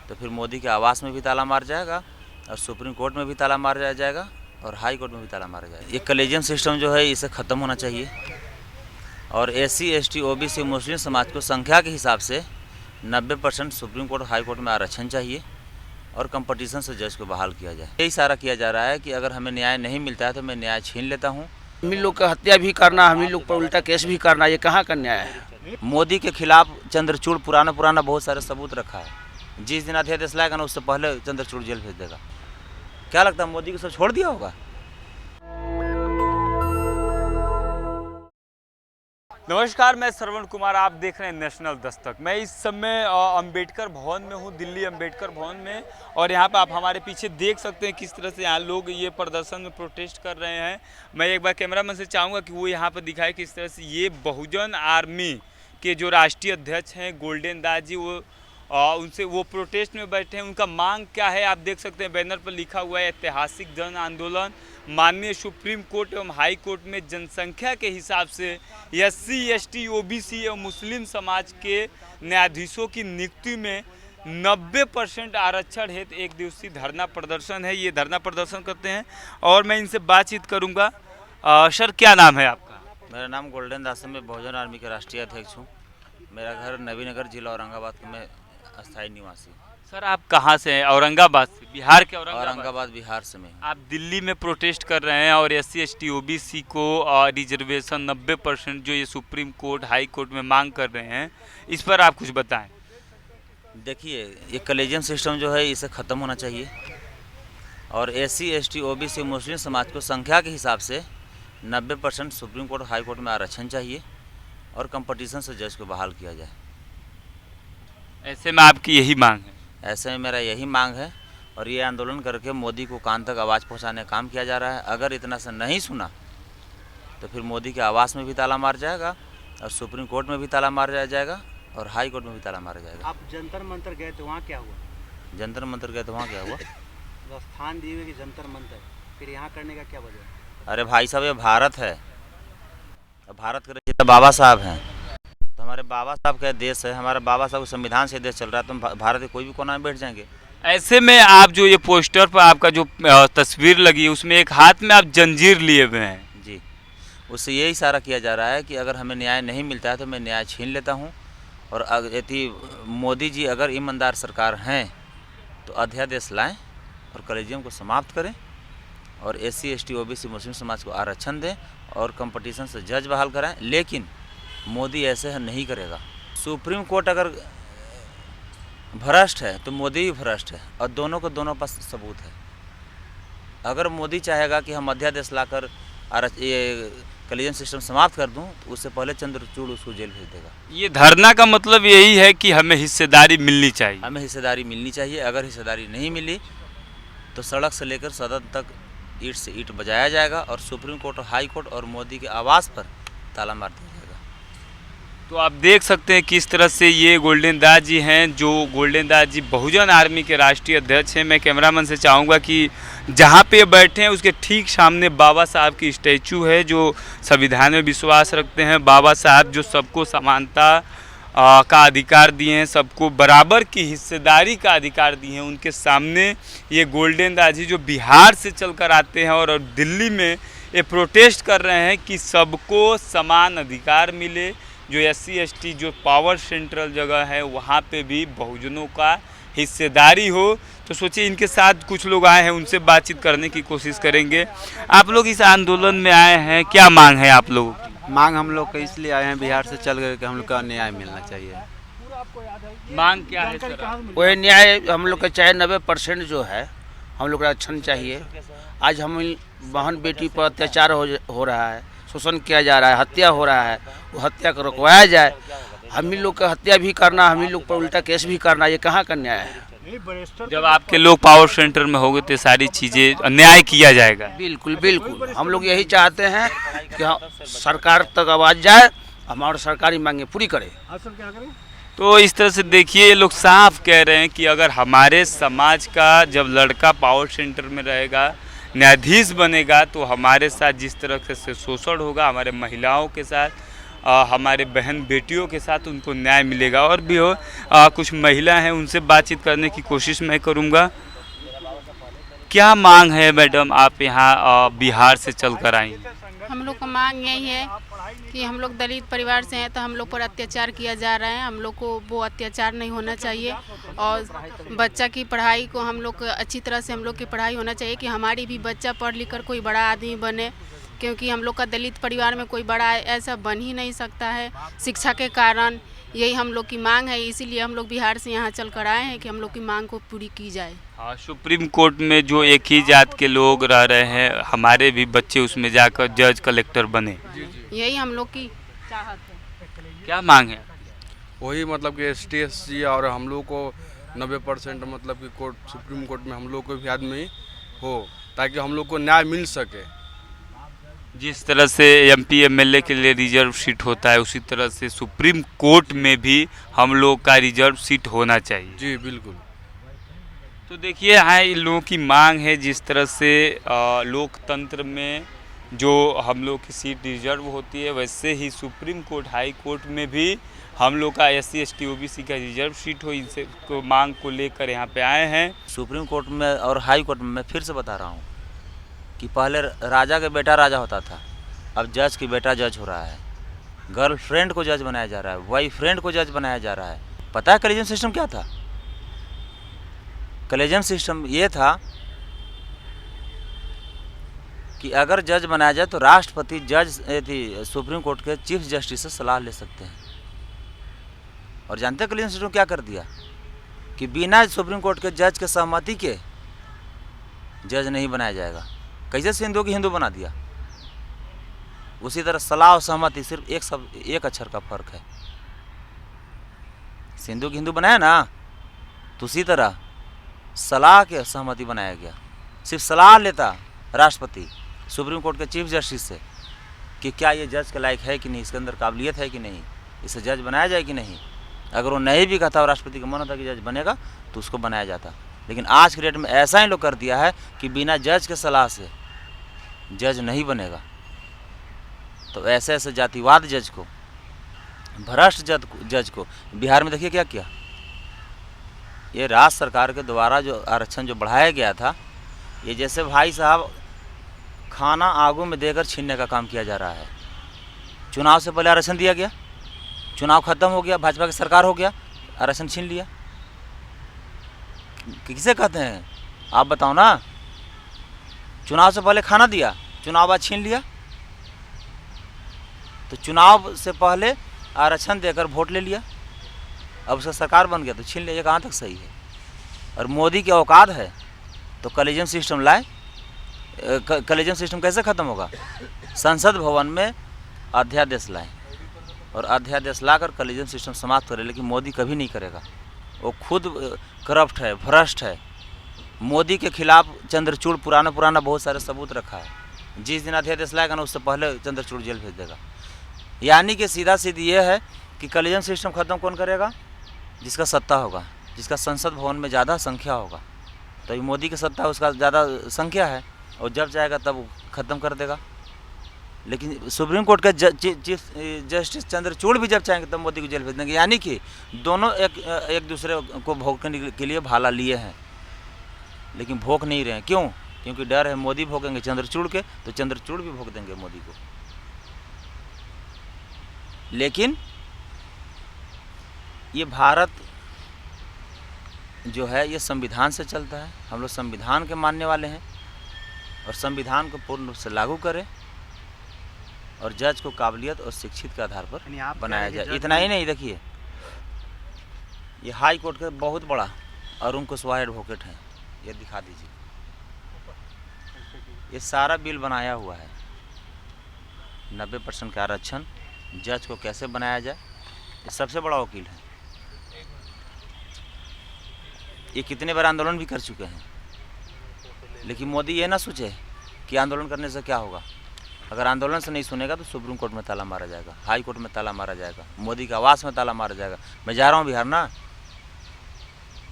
तो फिर मोदी के आवास में भी ताला मार जाएगा और सुप्रीम कोर्ट में भी ताला मार जाएगा और हाई कोर्ट में भी ताला मारा जाएगा। ये कलेजियम सिस्टम जो है इसे ख़त्म होना चाहिए और SC ST OBC मुस्लिम समाज को संख्या के हिसाब से 90% सुप्रीम कोर्ट हाई कोर्ट में आरक्षण चाहिए और कंपटीशन से जज को बहाल किया जाए। यही इशारा किया जा रहा है कि अगर हमें न्याय नहीं मिलता है तो मैं न्याय छीन लेता हूँ। हम लोग का हत्या भी करना, हम लोग पर उल्टा केस भी करना, ये कहाँ का न्याय है? मोदी के खिलाफ चंद्रचूड़ पुराना बहुत सारे सबूत रखा है। जिस दिन अध्यादेश लाएगा ना उससे पहले चंद्रचूड़ जेल भेज देगा। क्या लगता है मोदी को सब छोड़ दिया होगा? नमस्कार, मैं श्रवण कुमार, आप देख रहे हैं नेशनल दस्तक। मैं इस समय अंबेडकर भवन में हूँ, दिल्ली अंबेडकर भवन में, और यहाँ पे आप हमारे पीछे देख सकते हैं किस तरह से यहाँ लोग ये प्रदर्शन में प्रोटेस्ट कर रहे हैं। मैं एक बार कैमरामैन से चाहूँगा कि वो यहाँ पर दिखाए किस तरह से ये बहुजन आर्मी के जो राष्ट्रीय अध्यक्ष हैं गोल्डन दास जी, वो उनसे वो प्रोटेस्ट में बैठे हैं। उनका मांग क्या है आप देख सकते हैं, बैनर पर लिखा हुआ है ऐतिहासिक जन आंदोलन, माननीय सुप्रीम कोर्ट एवं हाई कोर्ट में जनसंख्या के हिसाब से SC ST OBC एवं मुस्लिम समाज के न्यायाधीशों की नियुक्ति में 90% आरक्षण हेतु एक दिवसीय धरना प्रदर्शन है। ये धरना प्रदर्शन करते हैं और मैं इनसे बातचीत करूंगा। सर, क्या नाम है आपका? मेरा नाम गोल्डन दास है, मैं बहुजन आर्मी के राष्ट्रीय अध्यक्ष हूँ। मेरा घर नवीनगर जिला औरंगाबाद में अस्थायी निवासी। सर, आप कहाँ से हैं? औरंगाबाद से, बिहार के औरंगाबाद बिहार से मैं। आप दिल्ली में प्रोटेस्ट कर रहे हैं और SC ST OBC को रिजर्वेशन 90% जो ये सुप्रीम कोर्ट हाई कोर्ट में मांग कर रहे हैं, इस पर आप कुछ बताएं। देखिए, ये कलेजियम सिस्टम जो है इसे ख़त्म होना चाहिए और SC ST OBC मुस्लिम समाज को संख्या के हिसाब से 90% सुप्रीम कोर्ट हाई कोर्ट में आरक्षण चाहिए और कंपटीशन से जज को बहाल किया जाए। ऐसे में आपकी यही मांग है? ऐसे में मेरा यही मांग है और ये आंदोलन करके मोदी को कान तक आवाज़ पहुंचाने का काम किया जा रहा है। अगर इतना से नहीं सुना तो फिर मोदी के आवास में भी ताला मार जाएगा और सुप्रीम कोर्ट में भी ताला मार जाएगा और हाई कोर्ट में भी ताला मारा जाएगा। आप जंतर मंतर गए तो वहाँ क्या हुआ? जंतर मंतर गए तो वहाँ क्या हुआ? स्थान दिए हुए कि जंतर मंतर, फिर यहाँ करने का क्या वजह? अरे भाई साहब, ये भारत है, भारत के रचयिता बाबा साहब हैं, तो हमारे बाबा साहब का देश है, हमारा बाबा साहब संविधान से देश चल रहा है, तो हम भारत के कोई भी कोना में बैठ जाएंगे। ऐसे में आप जो ये पोस्टर पर आपका जो तस्वीर लगी है उसमें एक हाथ में आप जंजीर लिए हुए हैं। जी, उससे ये इशारा किया जा रहा है कि अगर हमें न्याय नहीं मिलता है तो मैं न्याय छीन लेता हूँ और यदि मोदी जी अगर ईमानदार सरकार हैं तो अध्यादेश लाएं और कलेजियम को समाप्त करें और SC ST OBC मुस्लिम समाज को आरक्षण दें और कंपटीशन से जज बहाल कराएं। लेकिन मोदी ऐसे नहीं करेगा। सुप्रीम कोर्ट अगर भ्रष्ट है तो मोदी भी भ्रष्ट है और दोनों को दोनों पास सबूत है। अगर मोदी चाहेगा कि हम अध्यादेश लाकर ये कलेजियम सिस्टम समाप्त कर दूं तो उससे पहले चंद्रचूड़ उसको जेल भेज देगा। ये धरना का मतलब यही है कि हमें हिस्सेदारी मिलनी चाहिए। हमें हिस्सेदारी मिलनी चाहिए। अगर हिस्सेदारी नहीं मिली तो सड़क से लेकर सदन तक ईंट से ईंट बजाया जाएगा और सुप्रीम कोर्ट, हाई कोर्ट और मोदी के आवास पर ताला मार दिया जाएगा। तो आप देख सकते हैं किस तरह से ये गोल्डन दास जी हैं, जो गोल्डन दास जी बहुजन आर्मी के राष्ट्रीय अध्यक्ष हैं। मैं कैमरामैन से चाहूँगा कि जहाँ पे बैठे हैं उसके ठीक सामने बाबा साहब की स्टैचू है, जो संविधान में विश्वास रखते हैं। बाबा साहब जो सबको समानता का अधिकार दिए हैं, सबको बराबर की हिस्सेदारी का अधिकार दिए हैं, उनके सामने ये गोल्डन दास जी जो बिहार से चलकर आते हैं और दिल्ली में ये प्रोटेस्ट कर रहे हैं कि सबको समान अधिकार मिले। जो SC ST जो पावर सेंट्रल जगह है वहाँ पे भी बहुजनों का हिस्सेदारी हो। तो सोचिए, इनके साथ कुछ लोग आए हैं, उनसे बातचीत करने की कोशिश करेंगे। आप लोग इस आंदोलन में आए हैं, क्या मांग है आप लोगों की? मांग हम लोग इसलिए आए हैं, बिहार से चल कर के हम लोग का न्याय मिलना चाहिए। मांग क्या है सर? वही न्याय हम लोग का चाहे 90% जो है हम लोग का आरक्षण चाहिए। आज हम बहन बेटी पर अत्याचार हो रहा है, शोषण किया जा रहा है, हत्या हो रहा है, वो हत्या को रुकवाया जाए। हम ही लोग का हत्या भी करना, हम ही लोग पर उल्टा केस भी करना, ये कहाँ का न्याय है? जब आपके लोग पावर सेंटर में होंगे तो सारी चीज़ें न्याय किया जाएगा। बिल्कुल बिल्कुल, हम लोग यही चाहते हैं कि सरकार तक आवाज़ जाए, हमारी सरकारी मांगे पूरी करे। तो इस तरह से देखिए, ये लोग साफ कह रहे हैं कि अगर हमारे समाज का जब लड़का पावर सेंटर में रहेगा, न्यायाधीश बनेगा, तो हमारे साथ जिस तरह से शोषण होगा, हमारे महिलाओं के साथ हमारे बहन बेटियों के साथ उनको न्याय मिलेगा। और भी हो कुछ महिला हैं, उनसे बातचीत करने की कोशिश मैं करूँगा। क्या मांग है मैडम, आप यहाँ बिहार से चल कर आई? हम लोग का मांग यही है कि हम लोग दलित परिवार से हैं, तो हम लोग पर अत्याचार किया जा रहा है। हम लोग को वो अत्याचार नहीं होना चाहिए और बच्चा की पढ़ाई को हम लोग अच्छी तरह से हम लोग की पढ़ाई होना चाहिए कि हमारी भी बच्चा पढ़ लिख कर कोई बड़ा आदमी बने, क्योंकि हम लोग का दलित परिवार में कोई बड़ा ऐसा बन ही नहीं सकता है शिक्षा के कारण। यही हम लोग की मांग है, इसीलिए हम लोग बिहार से यहाँ चल कर आए हैं कि हम लोग की मांग को पूरी की जाए। हाँ, सुप्रीम कोर्ट में जो एक ही जात के लोग रह रहे हैं, हमारे भी बच्चे उसमें जाकर जज कलेक्टर बने, यही हम लोग की चाहत है। क्या मांग है? वही मतलब कि ST SC और हम लोग को 90% मतलब कि कोर्ट सुप्रीम कोर्ट में हम लोग को भी आदमी हो, ताकि हम लोग को न्याय मिल सके। जिस तरह से MP MLA के लिए रिजर्व सीट होता है, उसी तरह से सुप्रीम कोर्ट में भी हम लोग का रिजर्व सीट होना चाहिए। जी बिल्कुल। तो देखिए यहाँ इन लोगों की मांग है, जिस तरह से लोकतंत्र में जो हम लोग की सीट रिजर्व होती है, वैसे ही सुप्रीम कोर्ट हाई कोर्ट में भी हम लोग का SC ST OBC का रिजर्व सीट हो। इनसे को मांग को लेकर यहाँ पे आए हैं। सुप्रीम कोर्ट में और हाई कोर्ट में मैं फिर से बता रहा हूँ कि पहले राजा का बेटा राजा होता था, अब जज की बेटा जज हो रहा है। गर्लफ्रेंड को जज बनाया जा रहा है, वाइफ फ्रेंड को जज बनाया जा रहा है। पता है कलेजियम सिस्टम क्या था? कलेजियम सिस्टम ये था कि अगर जज बनाया जाए तो राष्ट्रपति जज सुप्रीम कोर्ट के चीफ जस्टिस से सलाह ले सकते हैं। और जानते हैं कलेजियम सिस्टम क्या कर दिया कि बिना सुप्रीम कोर्ट के जज के सहमति के जज नहीं बनाया जाएगा। कैसे सिंधु की हिंदू बना दिया, उसी तरह सलाह और सहमति सिर्फ एक अक्षर का फर्क है। सिंधु की हिंदू बनाया ना, तो उसी तरह सलाह के सहमति बनाया गया। सिर्फ सलाह लेता राष्ट्रपति सुप्रीम कोर्ट के चीफ जस्टिस से कि क्या ये जज के लायक है कि नहीं, इसके अंदर काबिलियत है कि नहीं, इसे जज बनाया जाए कि नहीं। अगर वो नहीं भी कहता और राष्ट्रपति का मन होता कि जज बनेगा तो उसको बनाया जाता। लेकिन आज के डेट में ऐसा ही लोग कर दिया है कि बिना जज के सलाह से जज नहीं बनेगा। तो ऐसे ऐसे जातिवाद जज को, भ्रष्ट जज को बिहार में देखिए क्या किया। ये राज्य सरकार के द्वारा जो आरक्षण जो बढ़ाया गया था, ये जैसे भाई साहब खाना आगू में देकर छीनने का काम किया जा रहा है। चुनाव से पहले आरक्षण दिया गया, चुनाव खत्म हो गया, भाजपा की सरकार हो गया, आरक्षण छीन लिया। किसे कहते हैं आप बताओ ना? चुनाव से पहले खाना दिया, चुनाव बाद छीन लिया। तो चुनाव से पहले आरक्षण देकर वोट ले लिया, अब उसका सरकार बन गया तो छीन लिया। ये कहाँ तक सही है? और मोदी की औकात है तो कलेजियम सिस्टम लाए। कलेजियम सिस्टम कैसे ख़त्म होगा? संसद भवन में अध्यादेश लाए और अध्यादेश लाकर कलेजियम सिस्टम समाप्त करे। लेकिन मोदी कभी नहीं करेगा, वो खुद करप्ट है, भ्रष्ट है। मोदी के खिलाफ चंद्रचूड़ पुराना बहुत सारे सबूत रखा है। जिस दिन अध्यादेश लाएगा ना, उससे पहले चंद्रचूड़ जेल भेज देगा। यानी कि सीधा सीधी ये है कि कलेजियम सिस्टम ख़त्म कौन करेगा? जिसका सत्ता होगा, जिसका संसद भवन में ज़्यादा संख्या होगा। तो ये मोदी की सत्ता है, उसका ज़्यादा संख्या है, और जब जाएगा तब ख़त्म कर देगा। लेकिन सुप्रीम कोर्ट के चीफ जस्टिस चंद्रचूड़ भी जब चाहेंगे तब मोदी को जेल भेज देंगे। यानी कि दोनों एक दूसरे को भोगने के लिए भाला लिए हैं, लेकिन भोग नहीं रहे हैं। क्यों? क्योंकि डर है मोदी भोगेंगे चंद्रचूड़ के तो चंद्रचूड़ भी भोग देंगे मोदी को। लेकिन ये भारत जो है ये संविधान से चलता है। हम लोग संविधान के मानने वाले हैं और संविधान को पूर्ण रूप से लागू करें और जज को काबिलियत और शिक्षित के आधार पर बनाया जाए। इतना ही नहीं, देखिए ये हाई कोर्ट का बहुत बड़ा अरुण कुशवाहा एडवोकेट हैं, ये दिखा दीजिए। ये सारा बिल बनाया हुआ है। 90% का आरक्षण जज को कैसे बनाया जाए, ये सबसे बड़ा वकील है। ये कितने बार आंदोलन भी कर चुके हैं। लेकिन मोदी ये ना सोचे कि आंदोलन करने से क्या होगा। अगर आंदोलन से नहीं सुनेगा तो सुप्रीम कोर्ट में ताला मारा जाएगा, हाई कोर्ट में ताला मारा जाएगा, मोदी के आवास में ताला मारा जाएगा। मैं जा रहा हूँ बिहार ना,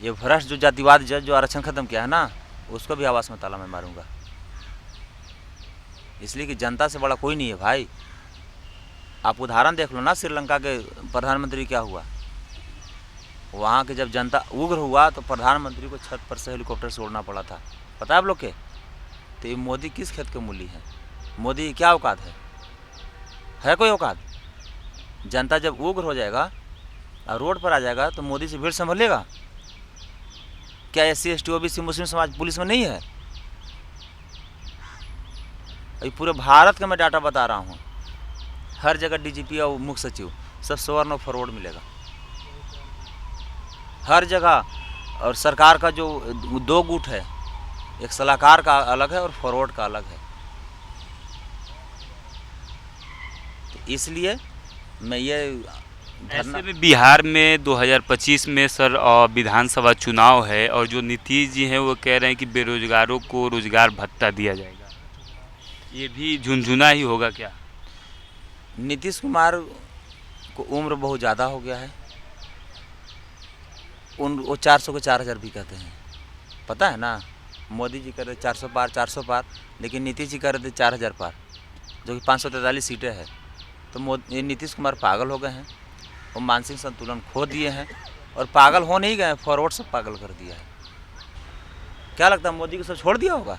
ये भ्रष्ट जो जातिवाद जज जो आरक्षण खत्म किया है ना, उसको भी आवास में ताला मैं मारूंगा। इसलिए कि जनता से बड़ा कोई नहीं है भाई। आप उदाहरण देख लो ना, श्रीलंका के प्रधानमंत्री क्या हुआ। वहाँ के जब जनता उग्र हुआ तो प्रधानमंत्री को छत पर से हेलीकॉप्टर से उड़ना पड़ा था, पता है आप लोग के। तो ये मोदी किस खेत के मूली है? मोदी की क्या औकात है कोई औकात? जनता जब उग्र हो जाएगा और रोड पर आ जाएगा तो मोदी से भीड़ संभलेगा क्या? SC ST OBC मुस्लिम समाज पुलिस में नहीं है? अभी पूरे भारत का मैं डाटा बता रहा हूँ, हर जगह DGP और मुख्य सचिव सब सवर्ण और फॉरवर्ड मिलेगा हर जगह। और सरकार का जो 2 गुट है, एक सलाहकार का अलग है और फॉरवर्ड का अलग है। तो इसलिए मैं ये ऐसे में बिहार में 2025 में सर विधानसभा चुनाव है और जो नीतीश जी हैं वो कह रहे हैं कि बेरोजगारों को रोजगार भत्ता दिया जाएगा, ये भी झुनझुना ही होगा क्या? नीतीश कुमार को उम्र बहुत ज़्यादा हो गया है। वो 400 को 4000 भी कहते हैं, पता है ना। मोदी जी कर रहे 400 पार 400 पार, लेकिन नीतीश जी कर रहे थे 4000 पार, जो कि 543 सीटें हैं। तो ये नीतीश कुमार पागल हो गए हैं, वो मानसिक संतुलन खो दिए हैं और पागल हो नहीं गए, फॉरवर्ड सब पागल कर दिया है। क्या लगता है मोदी को सब छोड़ दिया होगा?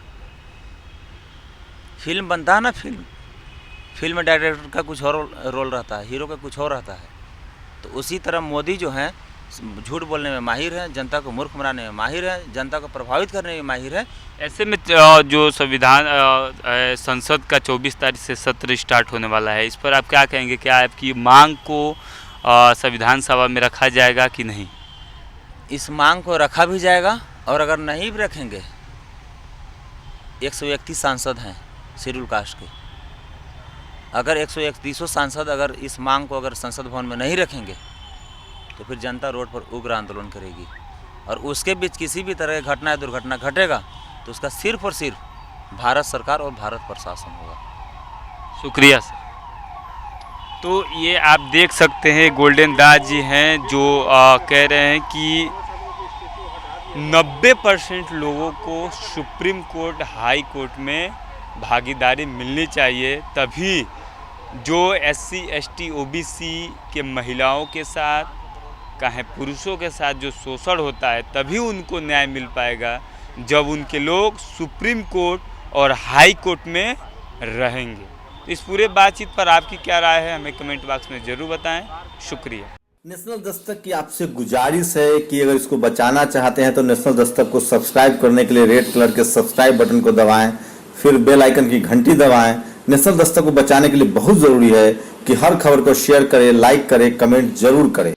फिल्म बनता है ना, फिल्म में डायरेक्टर का कुछ और रोल रहता है, हीरो का कुछ और रहता है। तो उसी तरह मोदी जो हैं झूठ बोलने में माहिर है, जनता को मूर्ख बनाने में माहिर है, जनता को प्रभावित करने में माहिर है। ऐसे में जो संविधान संसद का 24 तारीख से सत्र स्टार्ट होने वाला है, इस पर आप क्या कहेंगे? क्या आपकी मांग को संविधान सभा में रखा जाएगा कि नहीं? इस मांग को रखा भी जाएगा, और अगर नहीं भी रखेंगे, 131 सांसद हैं शेड्यूल कास्ट के, अगर 131 सांसद अगर इस मांग को अगर संसद भवन में नहीं रखेंगे तो फिर जनता रोड पर उग्र आंदोलन करेगी। और उसके बीच किसी भी तरह की घटना या दुर्घटना घटेगा तो उसका सिर्फ और सिर्फ भारत सरकार और भारत प्रशासन होगा। शुक्रिया सर। तो ये आप देख सकते हैं गोल्डन दास जी हैं जो कह रहे हैं कि 90% लोगों को सुप्रीम कोर्ट हाई कोर्ट में भागीदारी मिलनी चाहिए, तभी जो SC ST OBC के महिलाओं के साथ चाहे पुरुषों के साथ जो शोषण होता है तभी उनको न्याय मिल पाएगा, जब उनके लोग सुप्रीम कोर्ट और हाई कोर्ट में रहेंगे। तो इस पूरे बातचीत पर आपकी क्या राय है, हमें कमेंट बॉक्स में ज़रूर बताएं। शुक्रिया। नेशनल दस्तक की आपसे गुजारिश है कि अगर इसको बचाना चाहते हैं तो नेशनल दस्तक को सब्सक्राइब करने के लिए रेड कलर के सब्सक्राइब बटन को दबाएं, फिर बेल आइकन की घंटी दबाएं। नेशनल दस्तक को बचाने के लिए बहुत जरूरी है कि हर खबर को शेयर करें, लाइक करें, कमेंट जरूर करें।